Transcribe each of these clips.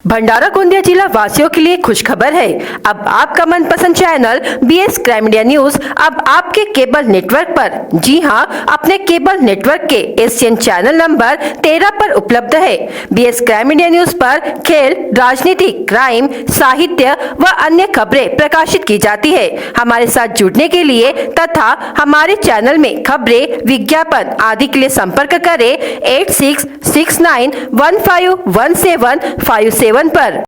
भंडारा गोंदिया जिला वासियों के लिए खुशखबर है। अब आपका मनपसंद channel BS crime media news अब आपके केबल नेटवर्क पर, जी हां, अपने केबल नेटवर्क के एशियन चैनल नंबर 13 पर उपलब्ध है। BS क्राइम मीडिया न्यूज पर खेल, राजनीति, क्राइम, साहित्य व अन्य खबरें प्रकाशित की जाती है। हमारे साथ जुड़ने के लिए तथा हमारे चैनल में खबरें, विज्ञापन आदि के लिए संपर्क करें 8669151757 पर।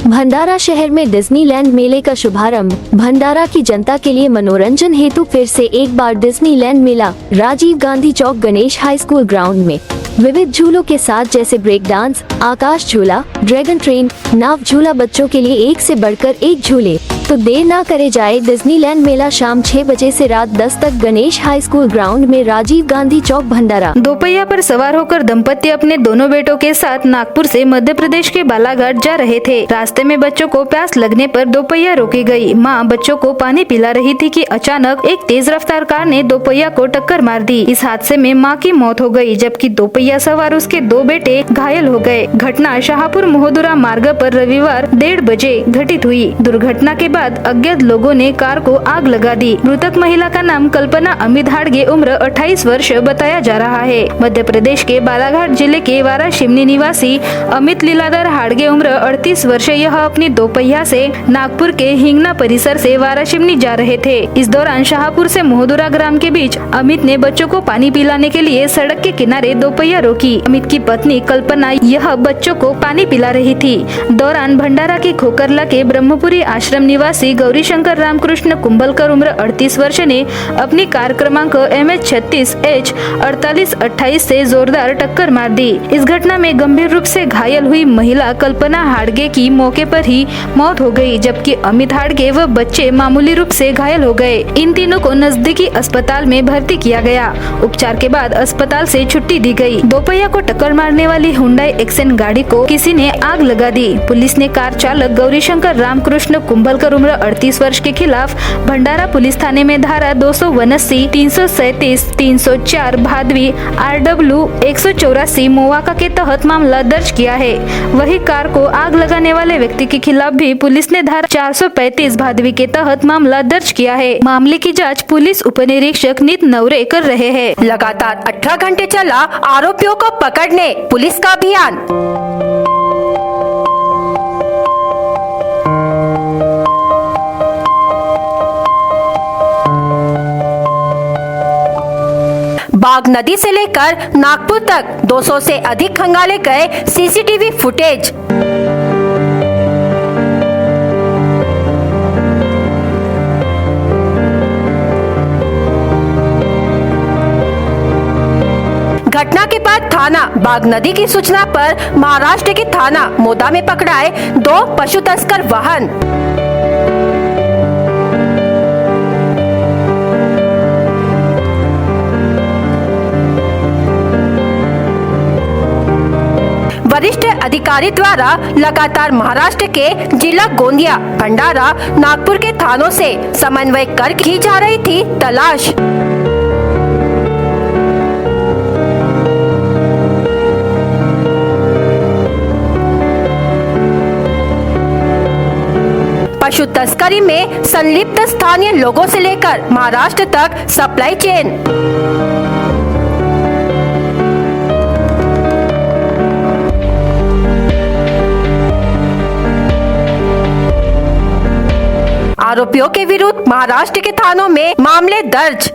भंडारा शहर में डिज्नीलैंड मेले का शुभारंभ। भंडारा की जनता के लिए मनोरंजन हेतु फिर से एक बार डिज्नीलैंड मेला राजीव गांधी चौक गणेश हाई स्कूल ग्राउंड में विविध झूलों के साथ जैसे ब्रेक डांस, आकाश झूला, ड्रैगन ट्रेन, नाव झूला, बच्चों के लिए एक से बढ़कर एक झूले। तो देर ना करे जाए, डिज्नीलैंड मेला शाम 6 बजे से रात 10 तक गणेश हाई स्कूल ग्राउंड में राजीव गांधी चौक भंडारा। दोपहिया पर सवार होकर दंपति अपने दोनों बेटों के साथ नागपुर से मध्य प्रदेश के बालाघाट जा रहे थे। रास्ते में बच्चों को प्यास लगने पर दोपहिया रोकी गई। मां बच्चों को पानी पिला रही थी कि अचानक एक तेज रफ्तार कार ने दोपहिया को टक्कर मार दी। इस हादसे में मां की मौत हो गई, जबकि दोपहिया सवार उसके 2 बेटे घायल हो गए। घटना शाहपुर महोदरा मार्ग पर रविवार 1:30 बजे घटित हुई। दुर्घटना के बाद अज्ञात लोगों ने कार को आग लगा दी। मृतक महिला का नाम कल्पना अमित हाड़गे, उम्र 28 वर्ष बताया जा रहा है। मध्य प्रदेश के बालाघाट जिले के वाराशिमनी निवासी अमित लीलाधर हाड़गे, उम्र 38 वर्ष, यह अपनी दोपहिया से नागपुर के हिंगना परिसर से वाराशिमनी जा रहे थे। इस दौरान शाहपुर से महोदरा ग्राम के बीच अमित ने बच्चों को पानी पिलाने के लिए सड़क के किनारे दोपहिया रोकी। अमित की पत्नी कल्पना यह बच्चों को पानी पिला रही थी। दौरान भंडारा के खोकरला के ब्रह्मपुरी आश्रम निवासी गौरी शंकर रामकृष्ण कुंभलकर, उम्र 38 वर्ष ने अपनी कार क्रमांक MH36H 4828 से जोरदार टक्कर मार दी। इस घटना में गंभीर रूप से घायल हुई महिला कल्पना हाड़गे की मौके पर ही मौत हो गई, जबकि अमित हाड़गे व बच्चे मामूली रूप से घायल हो गए। इन तीनों को नजदीकी अस्पताल में भर्ती किया गया। उपचार के बाद अस्पताल से छुट्टी दी गई। दोपहिया को टक्कर मारने वाली हुंडई एक्सेंट गाड़ी को किसी ने आग लगा दी। पुलिस ने कार चालक गौरी शंकर रामकृष्ण कुंभलकर, उम्र 38 वर्ष के खिलाफ भंडारा पुलिस थाने में धारा 279, 337, 304 भादवी RW 184 मोवाका के तहत मामला दर्ज किया है। वही कार को आग लगाने वाले व्यक्ति के खिलाफ भी पुलिस ने धारा 435 भादवी के तहत मामला दर्ज किया है। मामले की जांच पुलिस उप निरीक्षक नित नवरे कर रहे हैं। लगातार 18 घंटे चला आरोपियों को पकड़ने पुलिस का अभियान। बाग नदी से लेकर नागपुर तक 200 से अधिक खंगाले गए CCTV फुटेज। घटना के बाद थाना बाग नदी की सूचना पर महाराष्ट्र के थाना मोदा में पकड़ाए 2 पशु तस्कर वाहन। वरिष्ठ अधिकारी द्वारा लगातार महाराष्ट्र के जिला गोंदिया, भंडारा, नागपुर के थानों से समन्वय कर की जा रही थी तलाश। पशु तस्करी में संलिप्त स्थानीय लोगों से लेकर महाराष्ट्र तक सप्लाई चेन। आरोपियों के विरुद्ध महाराष्ट्र के थानों में मामले दर्ज।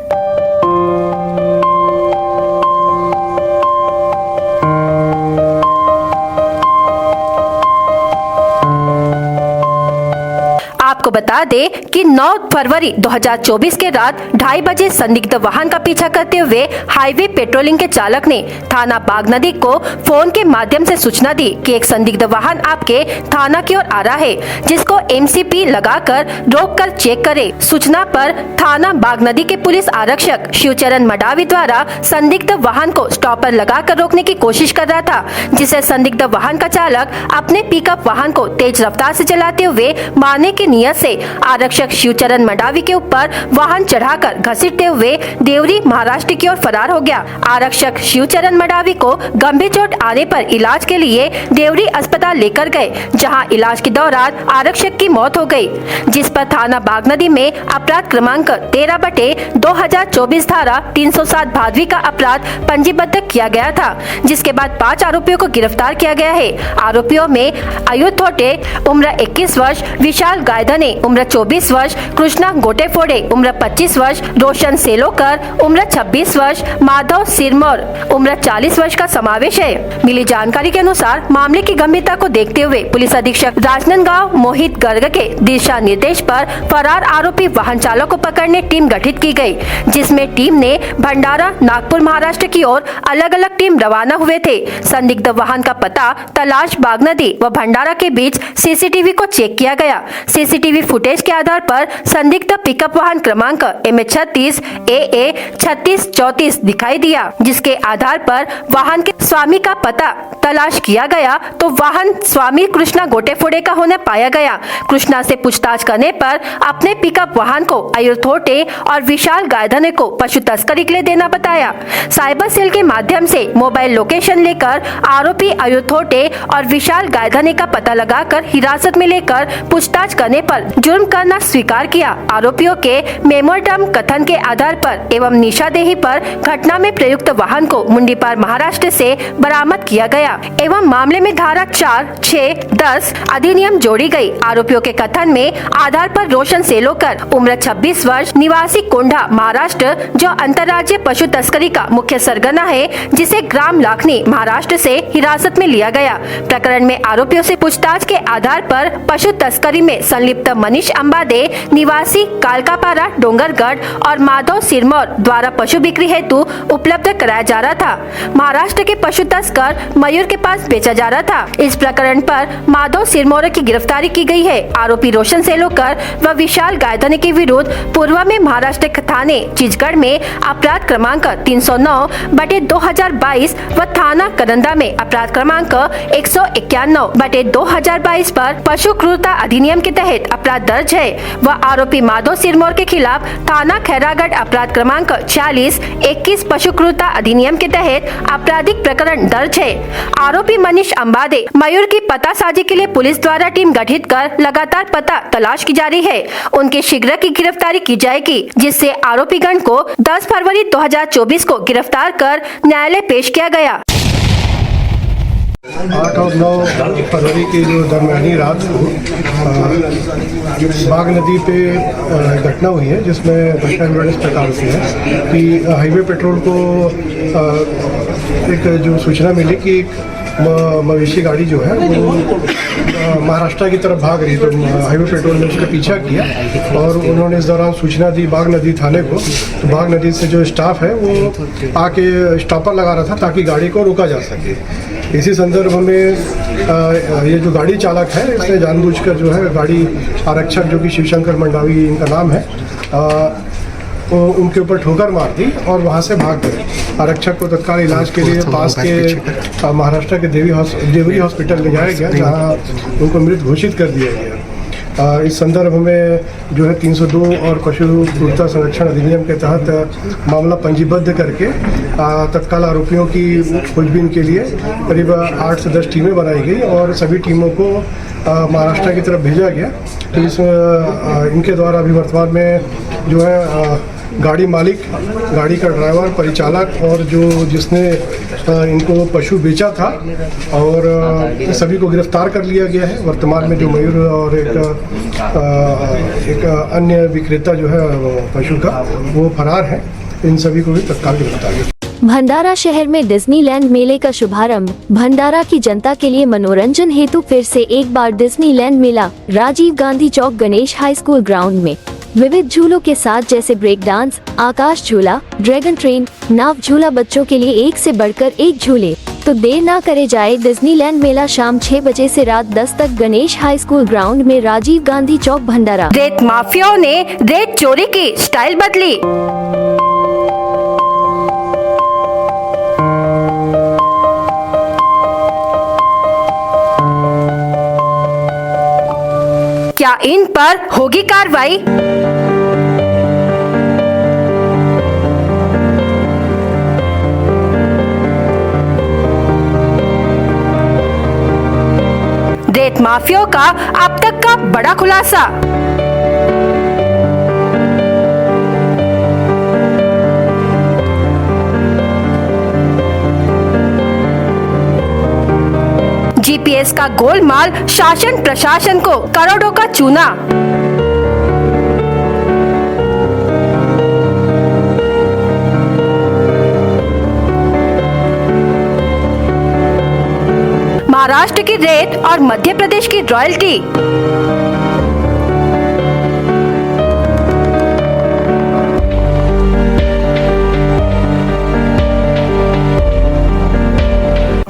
आपको बता दें कि 9 फरवरी 2024 के रात 2:30 बजे संदिग्ध वाहन का पीछा करते हुए हाईवे पेट्रोलिंग के चालक ने थाना बाग नदी को फोन के माध्यम से सूचना दी कि एक संदिग्ध वाहन आपके थाना की ओर आ रहा है, जिसको MCP लगाकर रोककर चेक करे। सूचना पर थाना बाग नदी के पुलिस आरक्षक शिवचरण मडावी द्वारा संदिग्ध वाहन को स्टॉपर लगाकर रोकने की कोशिश कर रहा था, जिसे संदिग्ध वाहन का चालक अपने पिकअप वाहन को तेज रफ्तार से चलाते हुए मारने की नियत से आरक्षक शिवचरण मंडावी के ऊपर वाहन चढ़ाकर घसीटते हुए देवरी महाराष्ट्र की ओर फरार हो गया। आरक्षक शिवचरण मंडावी को गंभीर चोट आने पर इलाज के लिए देवरी अस्पताल लेकर गए, जहां इलाज के दौरान आरक्षक की मौत हो गई, जिस पर थाना बागनदी में अपराध क्रमांक 13/2024 धारा 307 भादवी का अपराध पंजीबद्ध किया गया था, जिसके बाद 5 आरोपियों को गिरफ्तार किया गया है। आरोपियों में आयुध थोटे उम्र 21 वर्ष, विशाल गायधने उम्र 24 वर्ष, कृष्णा गोटेफोड़े उम्र 25 वर्ष, रोशन सेलोकर उम्र 26 वर्ष, माधव सिरमौर उम्र 40 वर्ष का समावेश है। मिली जानकारी के अनुसार मामले की गंभीरता को देखते हुए पुलिस अधीक्षक राजनांदगांव मोहित गर्ग के दिशा निर्देश पर फरार आरोपी वाहन चालक को पकड़ने टीम गठित की गई, जिसमें टीम ने भंडारा, नागपुर, महाराष्ट्र की ओर अलग अलग टीम रवाना हुए थे। संदिग्ध वाहन का पता तलाश बागनदी व भंडारा के बीच सीसीटीवी को चेक किया गया। सीसीटीवी फुटेज के आधार पर संदिग्ध पिकअप वाहन क्रमांक MH36 AA 3634 दिखाई दिया, जिसके आधार पर वाहन के स्वामी का पता तलाश किया गया तो वाहन स्वामी कृष्णा गोटेफोड़े का होने पाया गया। कृष्णा से पूछताछ करने पर अपने पिकअप वाहन को आयुध थोटे और विशाल गायधने को पशु तस्करी के लिए देना बताया। साइबर सेल के माध्यम से मोबाइल लोकेशन लेकर आरोपी आयुध थोटे और विशाल गायधने का पता लगाकर हिरासत में लेकर पूछताछ करने पर जुर्म करना स्वीकार किया। आरोपियों के मेमोरंडम कथन के आधार पर एवं निशादेही पर घटना में प्रयुक्त वाहन को मुंडीपार महाराष्ट्र से बरामद किया गया एवं मामले में धारा 4, 6, 10 अधिनियम जोड़ी गई। आरोपियों के कथन में आधार पर रोशन सेलोकर उम्र 26 वर्ष, निवासी कोंढा, महाराष्ट्र, जो अंतर्राज्यीय पशु तस्करी का मुख्य सरगना है, जिसे ग्राम लाखनी, महाराष्ट्र से हिरासत में लिया गया। प्रकरण में आरोपियों से पूछताछ के आधार पर पशु तस्करी में संलिप्त मनीष अंबादे, निवासी कालकापारा, डोंगरगढ़ और माधव सिरमौर द्वारा पशु बिक्री हेतु उपलब्ध कराया जा रहा था। महाराष्ट्र के पशु तस्कर मयूर के पास बेचा जा रहा था। इस प्रकरण पर माधव सिरमौर की गिरफ्तारी की गई है। आरोपी रोशन सेलोकर व विशाल गायधने के विरुद्ध पूर्व में महाराष्ट्र थाने चिचगढ़ में अपराध क्रमांक 309/2022 व थाना करंदा में अपराध क्रमांक 191/2022 पर पशु क्रूरता अधिनियम के तहत अपराध दर्ज है व आरोपी माधव सिरमौर के खिलाफ थाना खैरागढ़ अपराध क्रमांक 46/21 पशु क्रूरता अधिनियम के तहत आपराधिक प्रकरण दर्ज है। आरोपी मनीष अंबादे, मयूर की पतासाजी के लिए पुलिस द्वारा टीम गठित कर लगातार पता तलाश की जा रही है। उनके शीघ्र की गिरफ्तारी की जाएगी, जिससे आरोपीगण को 10 फरवरी 2024 को गिरफ्तार कर न्यायालय पेश किया गया। 8 और 9 फरवरी की जो दरमियानी रात को बाग नदी पे घटना हुई है, जिसमें घटना इस प्रकार से है कि हाईवे पेट्रोल को एक जो सूचना मिली कि एक मवेशी गाड़ी जो है वो महाराष्ट्र की तरफ भाग रही, तो हाईवे पेट्रोल ने उसका पीछा किया और उन्होंने इस दौरान सूचना दी बाग नदी थाने को। तो बाग नदी से जो स्टाफ है वो आके स्टॉपर लगा रहा था ताकि गाड़ी को रोका जा सके। इसी संदर्भ में ये जो गाड़ी चालक है इसने जानबूझकर जो है गाड़ी आरक्षक जो कि शिवशंकर मंडावी इनका नाम है तो उनके ऊपर ठोकर मार दी और वहाँ से भाग गए। आरक्षक को तत्काल इलाज के लिए पास के महाराष्ट्र के देवरी हॉस्पिटल ले जाया गया, जहाँ उनको मृत घोषित कर दिया गया। इस संदर्भ में जो है 302 और पशु क्रूरता संरक्षण अधिनियम के तहत मामला पंजीबद्ध करके तत्काल आरोपियों की खोजबीन के लिए करीब 8 से 10 टीमें बनाई गई और सभी टीमों को महाराष्ट्र की तरफ भेजा गया। तो इनके द्वारा अभी वर्तमान में जो है गाड़ी मालिक, गाड़ी का ड्राइवर, परिचालक और जिसने इनको पशु बेचा था और सभी को गिरफ्तार कर लिया गया है। वर्तमान में जो मयूर और एक अन्य विक्रेता जो है पशु का वो फरार है। इन सभी को भी तत्काल गिरफ्तार किया। भंडारा शहर में डिज्नीलैंड मेले का शुभारंभ। भंडारा की जनता के लिए मनोरंजन हेतु फिर से एक बार डिज्नीलैंड मेला राजीव गांधी चौक गणेश हाई स्कूल ग्राउंड में विविध झूलों के साथ जैसे ब्रेक डांस, आकाश झूला, ड्रैगन ट्रेन, नाव झूला, बच्चों के लिए एक से बढ़कर एक झूले। तो देर ना करे जाए, डिज्नीलैंड मेला शाम 6 बजे से रात 10 तक गणेश हाई स्कूल ग्राउंड में, राजीव गांधी चौक, भंडारा। रेत माफियाओं ने रेत चोरी की स्टाइल बदली। क्या इन पर होगी कार्रवाई? रेत माफियाओं का अब तक का बड़ा खुलासा। जीपीएस का गोलमाल, शासन प्रशासन को करोड़ों का चूना। महाराष्ट्र की रेत और मध्य प्रदेश की रॉयल्टी।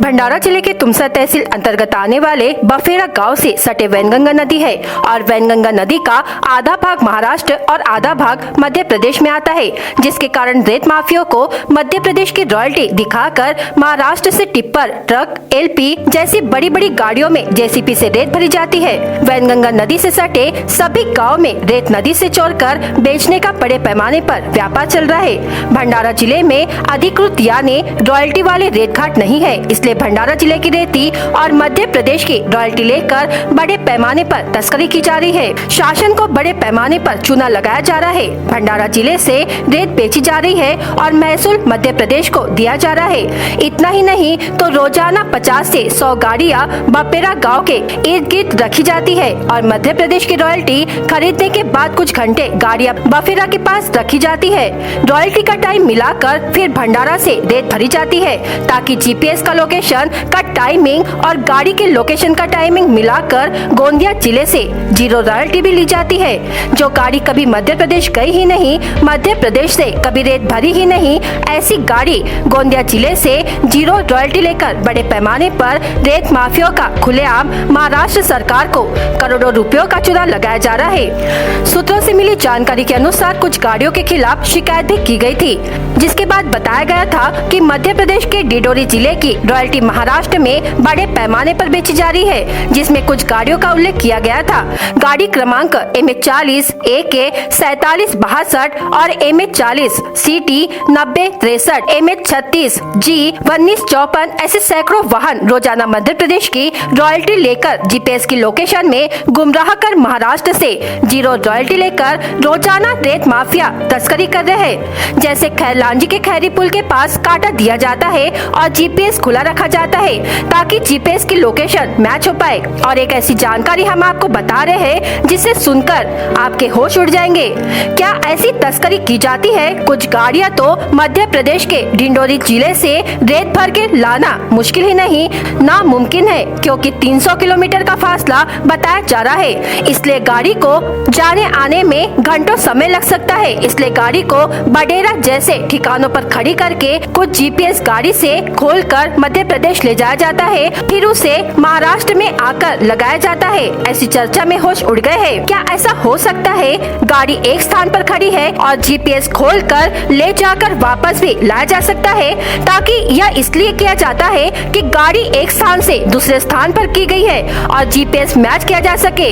भंडारा जिले के तुमसा तहसील अंतर्गत आने वाले बफेरा गांव से सटे वैनगंगा नदी है और वैनगंगा नदी का आधा भाग महाराष्ट्र और आधा भाग मध्य प्रदेश में आता है, जिसके कारण रेत माफियाओं को मध्य प्रदेश की रॉयल्टी दिखाकर महाराष्ट्र से टिप्पर, ट्रक, एलपी जैसी बड़ी बड़ी गाड़ियों में जेसीपी से रेत भरी जाती है। वैनगंगा नदी से सटे सभी गाँव में रेत नदी से चोरकर बेचने का बड़े पैमाने पर व्यापार चल रहा है। भंडारा जिले में अधिकृत यानी रॉयल्टी वाले रेत घाट नहीं है, इसलिए भंडारा जिले की रेती और मध्य प्रदेश की रॉयल्टी लेकर बड़े पैमाने पर तस्करी की जा रही है। शासन को बड़े पैमाने पर चूना लगाया जा रहा है। भंडारा जिले से रेत बेची जा रही है और महसूल मध्य प्रदेश को दिया जा रहा है। इतना ही नहीं तो रोजाना 50 से 100 गाड़ियां बपेरा गांव के इर्द गिर्द रखी जाती है और मध्य प्रदेश की रॉयल्टी खरीदने के बाद कुछ घंटे गाड़ियां बफेरा के पास रखी जाती है। रॉयल्टी का टाइम मिलाकर फिर भंडारा से रेत भरी जाती है ताकि जीपीएस का लोकेशन का टाइमिंग और गाड़ी के लोकेशन का टाइमिंग मिलाकर गोंदिया जिले से जीरो रॉयल्टी भी ली जाती है। जो गाड़ी कभी मध्य प्रदेश गई ही नहीं, मध्य प्रदेश से कभी रेत भरी ही नहीं, ऐसी गाड़ी गोंदिया जिले से जीरो रॉयल्टी लेकर बड़े पैमाने पर रेत माफियाओं का खुलेआम महाराष्ट्र सरकार को करोड़ों रुपयों का चूना लगाया जा रहा है। सूत्रों से मिली जानकारी के अनुसार कुछ गाड़ियों के खिलाफ शिकायत भी की गई थी, जिसके बाद बताया गया था कि मध्य प्रदेश के डिंडोरी जिले की रॉयल्टी महाराष्ट्र में बड़े पैमाने पर बेची जा रही है, जिसमें कुछ गाड़ियों का उल्लेख किया गया था। गाड़ी क्रमांक MH40, AK 4762 और MH40, CT 9063, MH36, G 1954 ऐसे सैकड़ों वाहन रोजाना मध्य प्रदेश की रॉयल्टी लेकर जीपीएस की लोकेशन में गुमराह कर महाराष्ट्र से जीरो रॉयल्टी लेकर रोजाना रेत माफिया तस्करी कर रहे हैं। जैसे खैरलांजी के खैरी पुल के पास काटा दिया जाता है और जीपीएस खुला रखा जाता है ताकि जीपीएस की लोकेशन मैच हो पाए। और एक ऐसी जानकारी हम आपको बता रहे हैं जिसे सुनकर आपके होश उड़ जाएंगे। क्या ऐसी तस्करी की जाती है? कुछ गाड़ियां तो मध्य प्रदेश के डिंडोरी जिले से रेत भर के लाना मुश्किल ही नहीं, नामुमकिन है, क्योंकि 300 किलोमीटर का फासला बताया जा रहा है। इसलिए गाड़ी को जाने आने में घंटों समय लग सकता है। इसलिए गाड़ी को बडेरा जैसे ठिकानों पर खड़ी करके कुछ जीपीएस गाड़ी से खोलकर मध्य प्रदेश ले जाया जाता है, फिर उसे महाराष्ट्र में आकर लगाया जाता है। ऐसी चर्चा में होश उड़ गए हैं। क्या ऐसा हो सकता है गाड़ी एक स्थान पर खड़ी है और जीपीएस खोलकर ले जाकर वापस भी लाया जा सकता है? ताकि यह इसलिए किया जाता है कि गाड़ी एक स्थान से दूसरे स्थान पर की गई है और जीपीएस मैच किया जा सके।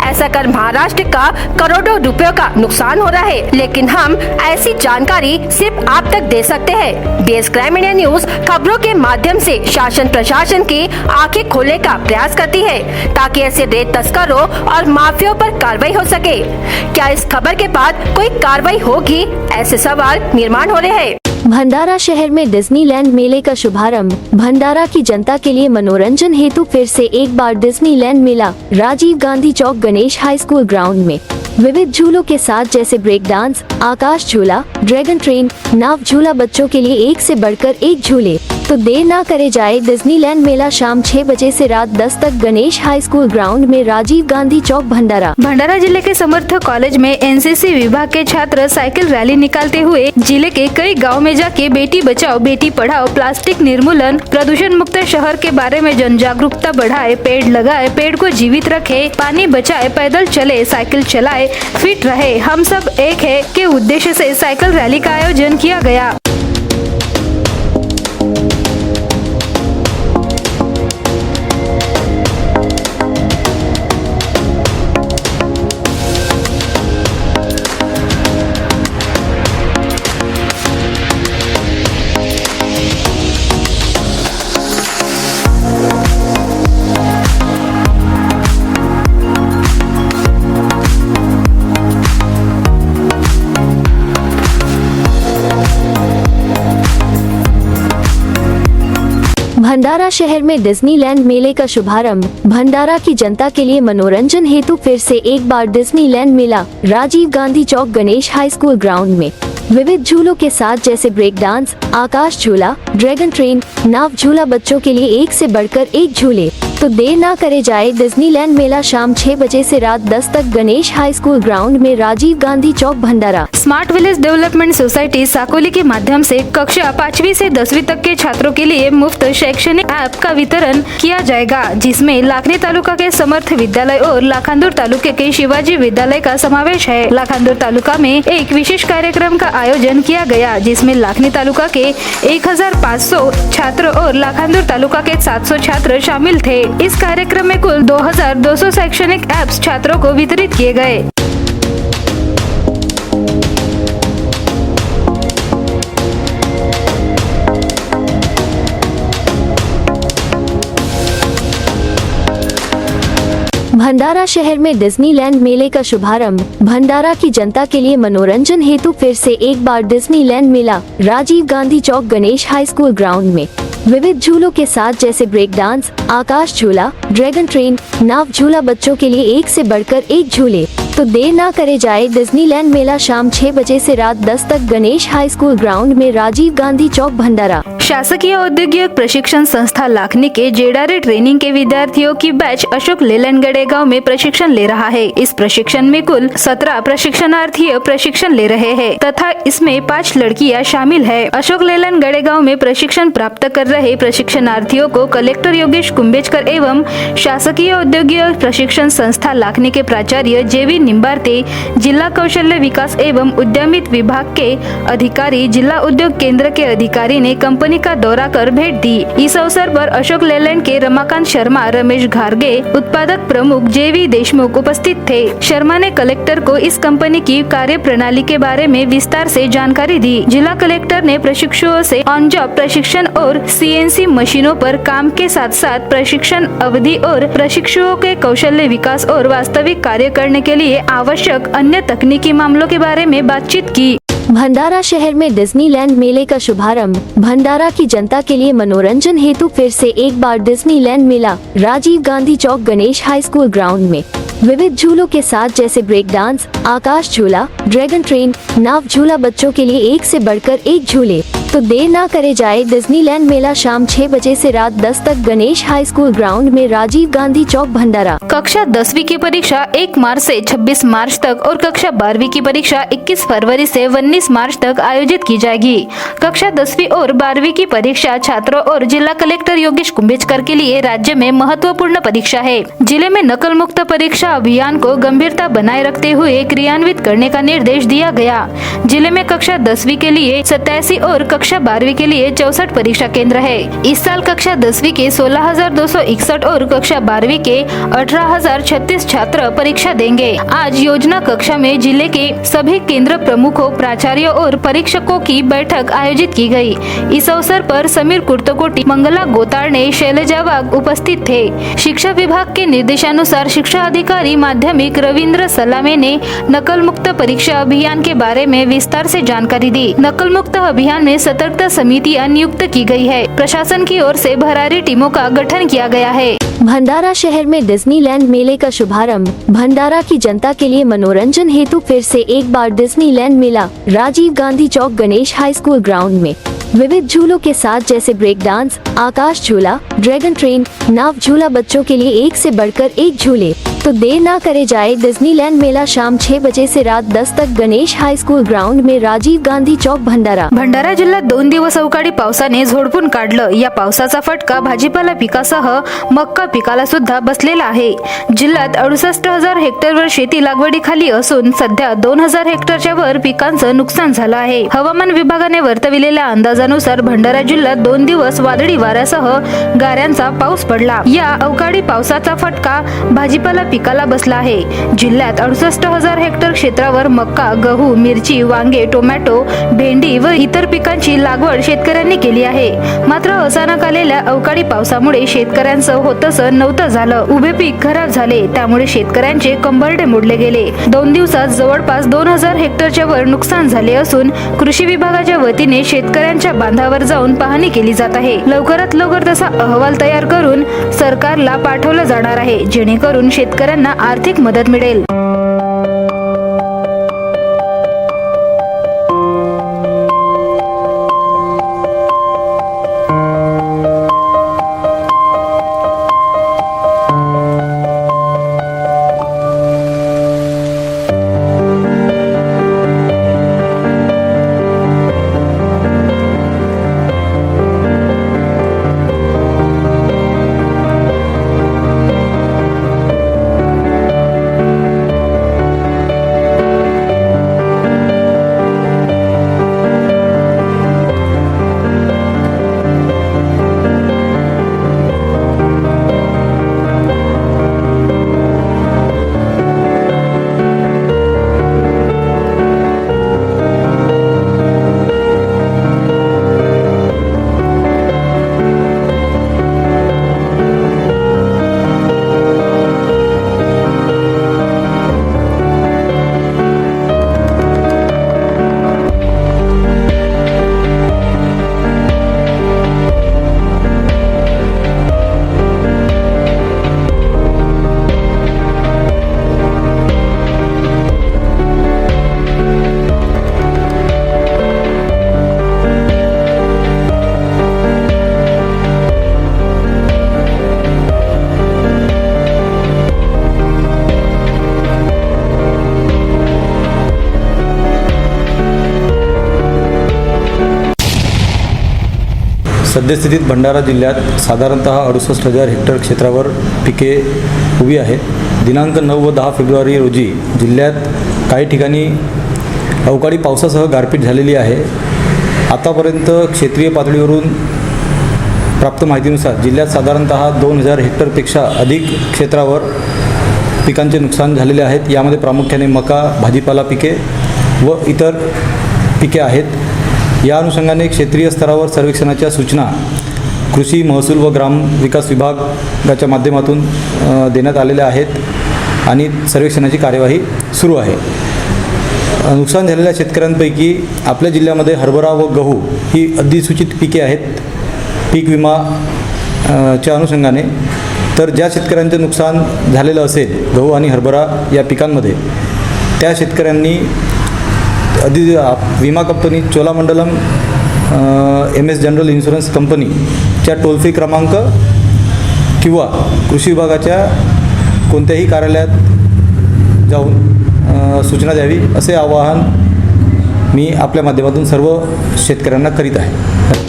ऐसा कर महाराष्ट्र का करोड़ों रुपयों का नुकसान हो रहा है, लेकिन हम ऐसी जानकारी सिर्फ आप तक दे सकते हैं। बीएस क्राइम इंडिया न्यूज खबरों के माध्यम से शासन प्रशासन की आंखें खोलने का प्रयास करती है ताकि ऐसे रेत तस्करों और माफियाओं पर कार्रवाई हो सके। क्या इस खबर के बाद कोई कार्रवाई होगी? ऐसे सवाल निर्माण हो रहे हैं। भंडारा शहर में डिज्नीलैंड मेले का शुभारंभ। भंडारा की जनता के लिए मनोरंजन हेतु फिर से एक बार डिज्नीलैंड मेला राजीव गांधी चौक गणेश हाई स्कूल ग्राउंड में विविध झूलों के साथ जैसे ब्रेक डांस, आकाश झूला, ड्रैगन ट्रेन, नाव झूला, बच्चों के लिए एक से बढ़कर एक झूले। तो देर ना करे जाए, डिज्नीलैंड मेला शाम 6 बजे से रात 10 तक गणेश हाई स्कूल ग्राउंड में राजीव गांधी चौक भंडारा। भंडारा जिले के समर्थ कॉलेज में एनसीसी विभाग के छात्र साइकिल रैली निकालते हुए जिले के कई गाँव में जाके बेटी बचाओ बेटी पढ़ाओ, प्लास्टिक निर्मूलन, प्रदूषण मुक्त शहर के बारे में जन जागरूकता बढ़ाए, पेड़ लगाए, पेड़ को जीवित रखे, पानी बचाए, पैदल चले, साइकिल चलाए, फिट रहे, हम सब एक है के उद्देश्य से साइकिल रैली का आयोजन किया गया। भंडारा शहर में डिज्नीलैंड मेले का शुभारंभ। भंडारा की जनता के लिए मनोरंजन हेतु फिर से एक बार डिज्नीलैंड मेला राजीव गांधी चौक गणेश हाई स्कूल ग्राउंड में विविध झूलों के साथ जैसे ब्रेक डांस, आकाश झूला, ड्रैगन ट्रेन, नाव झूला बच्चों के लिए एक से बढ़कर एक झूले। तो देर ना करे जाए, डिज्नीलैंड मेला शाम 6 बजे से रात 10 तक गणेश हाई स्कूल ग्राउंड में Rajiv Gandhi Chowk Bhandara. Smart village development society Sakoli के माध्यम से कक्षा 5वीं से 10वीं तक के छात्रों के लिए मुफ्त शैक्षणिक ऐप का वितरण किया जाएगा, जिसमें लाखनी तालुका के समर्थ विद्यालय और लाखांदूर तालुके के शिवाजी विद्यालय का समावेश है। लाखांदूर तालुका में एक विशेष कार्यक्रम का आयोजन किया गया, जिसमें लाखनी तालुका के 1500 छात्र और लाखांदूर तालुका के 700 छात्र शामिल थे। इस कार्यक्रम में कुल 2200 शैक्षणिक ऐप्स छात्रों को वितरित किए गए। भंडारा शहर में डिज्नीलैंड मेले का शुभारंभ। भंडारा की जनता के लिए मनोरंजन हेतु फिर से एक बार डिज्नीलैंड मेला राजीव गांधी चौक गणेश हाई स्कूल ग्राउंड में विविध झूलों के साथ जैसे ब्रेक डांस, आकाश झूला, ड्रैगन ट्रेन, नाव झूला बच्चों के लिए एक से बढ़कर एक झूले। तो देर ना करे जाए, डिज्नीलैंड मेला शाम 6 बजे से रात 10 तक गणेश हाई स्कूल ग्राउंड में राजीव गांधी चौक भंडारा। शासकीय औद्योगिक प्रशिक्षण संस्था लाखनी के जेडारे ट्रेनिंग के विद्यार्थियों की बैच अशोक लेलैंड गड़ेगांव में प्रशिक्षण ले रहा है। इस प्रशिक्षण में कुल 17 प्रशिक्षणार्थी प्रशिक्षण ले रहे हैं तथा इसमें 5 लड़कियां शामिल है। अशोक लेलैंड गड़ेगांव में प्रशिक्षण प्राप्त कर रहे प्रशिक्षणार्थियों को कलेक्टर योगेश कुंभेजकर एवं शासकीय औद्योगिक प्रशिक्षण संस्था लाखनी के प्राचार्य जेवी निम्बारते, जिला कौशल्य विकास एवं उद्यमित विभाग के अधिकारी, जिला उद्योग केंद्र के अधिकारी ने कंपनी का दौरा कर भेंट दी। इस अवसर पर अशोक लेलैंड के रमाकांत शर्मा, रमेश घारगे, उत्पादक प्रमुख जेवी देशमुख उपस्थित थे। शर्मा ने कलेक्टर को इस कंपनी की कार्य प्रणाली के बारे में विस्तार से जानकारी दी। जिला कलेक्टर ने प्रशिक्षुओं से ऑन जॉब प्रशिक्षण और CNC मशीनों पर काम के साथ साथ प्रशिक्षण अवधि और प्रशिक्षुओं के कौशल्य विकास और वास्तविक कार्य करने के लिए आवश्यक अन्य तकनीकी मामलों के बारे में बातचीत की। भंडारा शहर में डिज्नीलैंड मेले का शुभारंभ। भंडारा की जनता के लिए मनोरंजन हेतु फिर से एक बार डिज्नीलैंड मेला राजीव गांधी चौक गणेश हाई स्कूल ग्राउंड में विविध झूलों के साथ जैसे ब्रेक डांस, आकाश झूला, ड्रैगन ट्रेन, नाव झूला बच्चों के लिए एक से बढ़कर एक झूले। तो देर ना करे जाए, डिज्नीलैंड मेला शाम 6 बजे से रात 10 तक गणेश हाई स्कूल ग्राउंड में राजीव गांधी चौक भंडारा। कक्षा 10वीं की परीक्षा 1 मार्च से 26 मार्च तक और कक्षा 12वीं की परीक्षा 21 फरवरी से 19 मार्च तक आयोजित की जाएगी। कक्षा 10वीं और 12वीं की परीक्षा छात्रों और जिला कलेक्टर योगेश कुंभेजकर के लिए राज्य में महत्वपूर्ण परीक्षा है। जिले में नकल मुक्त परीक्षा अभियान को गंभीरता बनाए रखते हुए क्रियान्वित करने का निर्देश दिया गया। जिले में कक्षा 10वीं के लिए 87 और कक्षा 12वीं के लिए 64 परीक्षा केंद्र है। इस साल कक्षा 10वीं के 16,261 और कक्षा 12वीं के 18,036 छात्र परीक्षा देंगे। आज योजना कक्षा में जिले के सभी केंद्र प्रमुखों, प्राचार्यों और परीक्षकों की बैठक आयोजित की गई। इस अवसर पर समीर कुर्तकोटी, मंगला गोतारने, शैलजा वाघ उपस्थित थे। शिक्षा विभाग के निर्देशानुसार शिक्षा अधिकारी माध्यमिक रविंद्र सलामे ने नकल मुक्त परीक्षा अभियान के बारे में विस्तार से जानकारी दी। नकल मुक्त अभियान में सतर्कता समितियां नियुक्त की गई है। प्रशासन की ओर से भरारी टीमों का गठन किया गया है। भंडारा शहर में डिज्नीलैंड मेले का शुभारंभ। भंडारा की जनता के लिए मनोरंजन हेतु फिर से एक बार डिज्नीलैंड मेला राजीव गांधी चौक गणेश हाई स्कूल ग्राउंड में विविध झूलों के साथ जैसे ब्रेक डांस, आकाश झूला, ड्रैगन ट्रेन, नाव झूला बच्चों के लिए एक से बढ़कर एक झूले। तो देर ना करे जाए, डिज्नीलैंड मेला शाम 6 बजे से रात 10 तक गणेश हाई स्कूल ग्राउंड में राजीव गांधी चौक भंडारा। भंडारा जिल्ह्यात 2 दिवस अवकाळी पावसाने झोडपून काढलं। या पावसाचा फटका भाजीपाला पिकासह मक्का पिकाला सुद्धा बसलेला आहे। जिल्ह्यात 68,000 हेक्टरवर शेती लागवडीखाली असून सध्या 2,000 हेक्टरच्या वर पिकांचं नुकसान झालं आहे। हवामान विभागाने वर्तविलेल्या अंदाजानुसार भंडारा जिल्ह्यात 2 दिवस वादळी वाऱ्यासह गाऱ्यांचा पाऊस पडला। या अवकाळी पावसाचा फटका भाजीपाला पिकाला बसला आहे। जिल्ह्यात 68,000 हेक्टर क्षेत्रावर मक्का, गहू, मिरची, वांगे, टोमॅटो, भेंडी व इतर पिकांची लागवड शेतकऱ्यांनी केली आहे। मात्र अचानक आलेल्या अवकाळी पावसामुळे शेतकऱ्यांचं होतंसं नव्हतं झालं। उभे पीक खराब झाले, त्यामुळे शेतकऱ्यांचे कंबरडे मोडले गेले। 2 दिवसात जवळपास 2,000 हेक्टरच्या वर नुकसान झाले असून कृषी विभागाच्या वतीने शेतकऱ्यांच्या बांधावर जाऊन पाहणी केली जात आहे. लवकरात लवकर तसा अहवाल तयार करून सरकारला पाठवला जाणार आहे, जेणेकरून शेतकऱ्यांना आर्थिक मदत मिळेल. सद्यस्थितीत भंडारा जिल्ह्यात साधारणतः 68,000 हेक्टर क्षेत्रावर पिके उभी आहेत. दिनांक 9 व 10 फेब्रुवारी रोजी जिल्ह्यात काही ठिकाणी अवकाळी पावसासह गारपीट झालेली आहे. आतापर्यंत क्षेत्रीय पातळीवरून प्राप्त माहितीनुसार जिल्ह्यात साधारणतः 2,000 हेक्टरपेक्षा अधिक क्षेत्रावर पिकांचे नुकसान झालेले आहेत. यामध्ये प्रामुख्याने मका, भाजीपाला पिके व इतर पिके आहेत. या अनुषंगाने क्षेत्रीय स्तरावर सर्वेक्षणाच्या सूचना कृषी, महसूल व ग्राम विकास विभागाच्या माध्यमातून देण्यात आलेल्या आहेत आणि सर्वेक्षणाची कार्यवाही सुरू आहे. नुकसान झालेल्या शेतकऱ्यांपैकी आपल्या जिल्ह्यामध्ये हरभरा व गहू ही अधिसूचित पिके आहेत पीक विमा च्या अनुषंगाने. तर ज्या शेतकऱ्यांचे नुकसान झालेलं असेल गहू आणि हरभरा या पिकांमध्ये, त्या शेतकऱ्यांनी विमा company Cholamandalam MS general insurance कंपनीच्या टोल फ्री क्रमांक किंवा कृषी विभागाच्या कोणत्याही कार्यालयात जाऊन सूचना द्यावी, असे आवाहन मी आपल्या माध्यमातून सर्व शेतकऱ्यांना करीत आहे.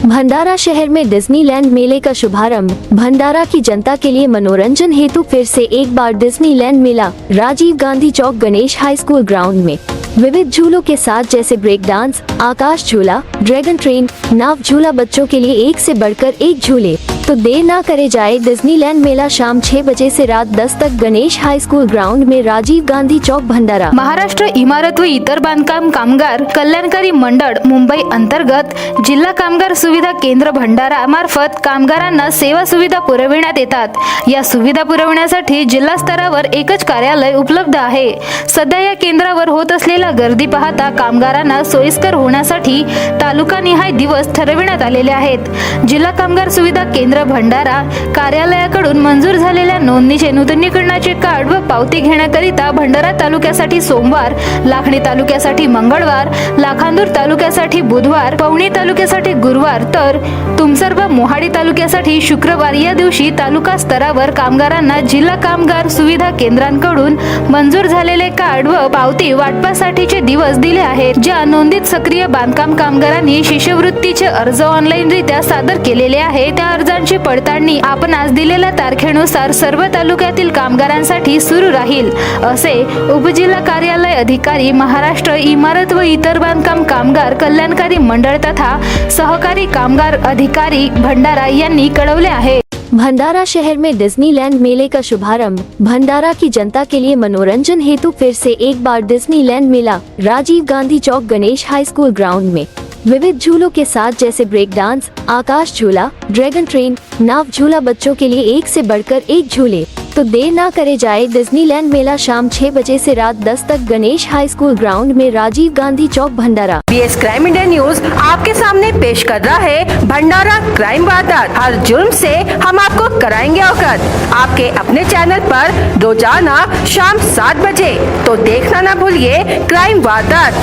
भंडारा शहर में डिज्नीलैंड मेले का शुभारंभ. भंडारा की जनता के लिए मनोरंजन हेतु फिर से एक बार डिज्नीलैंड मेला राजीव गांधी चौक गणेश हाई स्कूल ग्राउंड में विविध झूलों के साथ जैसे ब्रेक डांस, आकाश झूला, ड्रैगन ट्रेन, नाव झूला, बच्चों के लिए एक से बढ़कर एक झूले. तो देर ना करे जाए, डिज्नीलैंड मेला शाम 6 बजे से रात 10 तक गणेश हाई स्कूल ग्राउंड में राजीव गांधी चौक भंडारा. महाराष्ट्र इमारत व इतर बांधकाम कामगार कल्याणकारी मंडळ मुंबई अंतर्गत जिल्हा कामगार सुविधा केंद्र भंडारा मार्फत कामगारांना सेवा सुविधा पुरविण्यात येतात. या सुविधा पुरवण्यासाठी जिल्हा स्तरावर एकच कार्यालय उपलब्ध आहे. सध्या या केंद्रावर होत असलेल्या गर्दी पाहता कामगारांना सोयीस्कर होण्यासाठी तालुकानिहाय दिवस ठरविण्यात आलेले आहेत. जिल्हा कामगार सुविधा केंद्र भंडारा कार्यालयाकडून मंजूर झालेल्या नोंदणीचे नूतनीकरणाचे कार्ड व पावती घेण्याकरिता भंडारा तालुक्यासाठी सोमवार, लाखणी तालुक्यासाठी मंगळवार, लाखांदूर तालुक्यासाठी बुधवार, पवनी तालुक्यासाठी गुरुवार तर तुमसर व मोहाडी तालुक्यासाठी शुक्रवार या दिवशी तालुका स्तरावर कामगारांना जिल्हा कामगार सुविधा केंद्रांकडून मंजूर झालेले कार्ड व पावती वाटपासाठीचे दिवस दिले आहेत. ज्या नोंदीत सक्रिय बांधकाम कामगारांनी शिष्यवृत्तीचे अर्ज ऑनलाईनरित्या सादर केलेले आहे, त्या अर्जांची पडताळणी आपण आज दिलेल्या तारखेनुसार सर्व तालुक्यातील कामगारांसाठी सुरू राहील, असे उपजिल्हा कार्यालय अधिकारी, महाराष्ट्र इमारत व इतर बांधकाम कामगार कल्याणकारी मंडळ तथा सहकारी कामगार अधिकारी भंडारा यांनी कळवले आहे. भंडारा शहर में डिज्नीलैंड मेले का शुभारंभ. भंडारा की जनता के लिए मनोरंजन हेतु फिर से एक बार डिज्नीलैंड मेला राजीव गांधी चौक गणेश हाई स्कूल ग्राउंड में विविध झूलों के साथ जैसे ब्रेक डांस, आकाश झूला, ड्रैगन ट्रेन, नाव झूला, बच्चों के लिए एक से बढ़कर एक झूले. तो देर ना करे जाए। डिज्नीलैंड मेला शाम 6 बजे से रात 10 तक गणेश हाई स्कूल ग्राउंड में, राजीव गांधी चौक, भंडारा। BS क्राइम इंडिया न्यूज आपके सामने पेश कर रहा है भंडारा क्राइम वारदात। हर जुर्म से हम आपको कराएंगे अवगत। आपके अपने चैनल पर रोजाना शाम 7 बजे, तो देखना ना भूलिए क्राइम वारदात।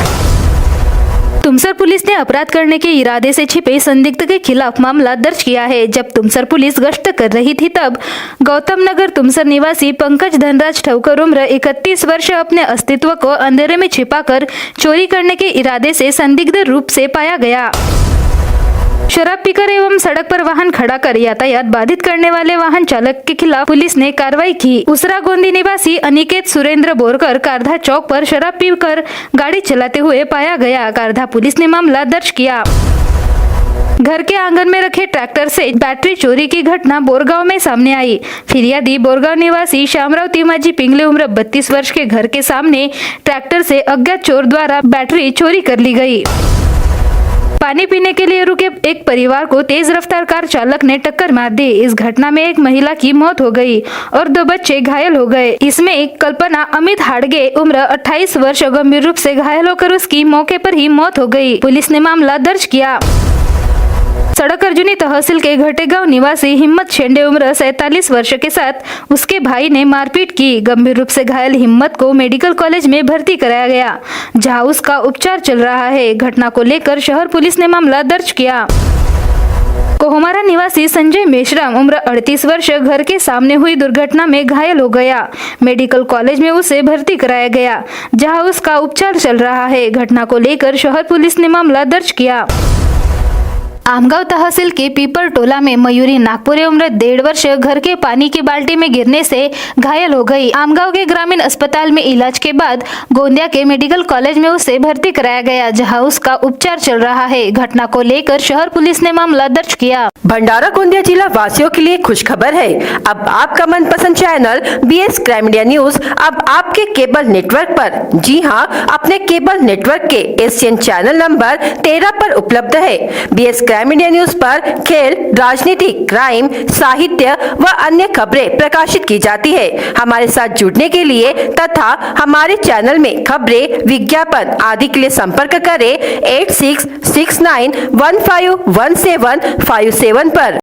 तुमसर पुलिस ने अपराध करने के इरादे से छिपे संदिग्ध के खिलाफ मामला दर्ज किया है। जब तुमसर पुलिस गश्त कर रही थी तब गौतम नगर तुमसर निवासी पंकज धनराज ठवकर उम्र 31 वर्ष अपने अस्तित्व को अंधेरे में छिपाकर चोरी करने के इरादे से संदिग्ध रूप से पाया गया। शराब पीकर एवं सड़क पर वाहन खड़ा कर यातायात बाधित करने वाले वाहन चालक के खिलाफ पुलिस ने कार्रवाई की। उसरा गोंदी निवासी अनिकेत सुरेंद्र बोरकर कारधा चौक पर शराब पीकर गाड़ी चलाते हुए पाया गया। कारधा पुलिस ने मामला दर्ज किया। घर के आंगन में रखे ट्रैक्टर से बैटरी चोरी की घटना बोरगांव में सामने आई। फिरियादी बोरगांव निवासी श्यामराव तिमाजी पिंगले उम्र 32 वर्ष के घर के सामने ट्रैक्टर से अज्ञात चोर द्वारा बैटरी चोरी कर ली गई। पानी पीने के लिए रुके एक परिवार को तेज रफ्तार कार चालक ने टक्कर मार दी। इस घटना में एक महिला की मौत हो गई और 2 बच्चे घायल हो गए। इसमें एक कल्पना अमित हाड़गे उम्र 28 वर्ष गंभीर रूप से घायल होकर उसकी मौके पर ही मौत हो गई। पुलिस ने मामला दर्ज किया। सड़क अर्जुनी तहसील के घटेगांव निवासी हिम्मत शेंडे उम्र 47 वर्ष के साथ उसके भाई ने मारपीट की। गंभीर रूप से घायल हिम्मत को मेडिकल कॉलेज में भर्ती कराया गया, जहां उसका उपचार चल रहा है। घटना को लेकर शहर पुलिस ने मामला दर्ज किया। कोहमारा निवासी संजय मेश्राम उम्र 38 वर्ष घर के सामने हुई दुर्घटना में घायल हो गया। मेडिकल कॉलेज में उसे भर्ती कराया गया, जहां उसका उपचार चल रहा है। घटना को लेकर शहर पुलिस ने मामला दर्ज किया। आमगांव तहसील के पीपर टोला में मयूरी नागपुरे उम्र 1.5 वर्ष घर के पानी की बाल्टी में गिरने से घायल हो गई। आमगांव के ग्रामीण अस्पताल में इलाज के बाद गोंदिया के मेडिकल कॉलेज में उसे भर्ती कराया गया, जहां उसका उपचार चल रहा है। घटना को लेकर शहर पुलिस ने मामला दर्ज किया। भंडारा गोंदिया जिला वासियों के लिए खुश खबर है। अब आपका मनपसंद channel BS crime India news अब आपके केबल नेटवर्क पर, जी हां, अपने केबल नेटवर्क के एशियन चैनल नंबर 13 पर उपलब्ध है। BS क्राइम इंडिया न्यूज पर खेल, राजनीति, क्राइम, साहित्य व अन्य खबरें प्रकाशित की जाती है। हमारे साथ जुड़ने के लिए तथा हमारे चैनल में खबरें, विज्ञापन आदि के लिए संपर्क करें 8669151757 पर।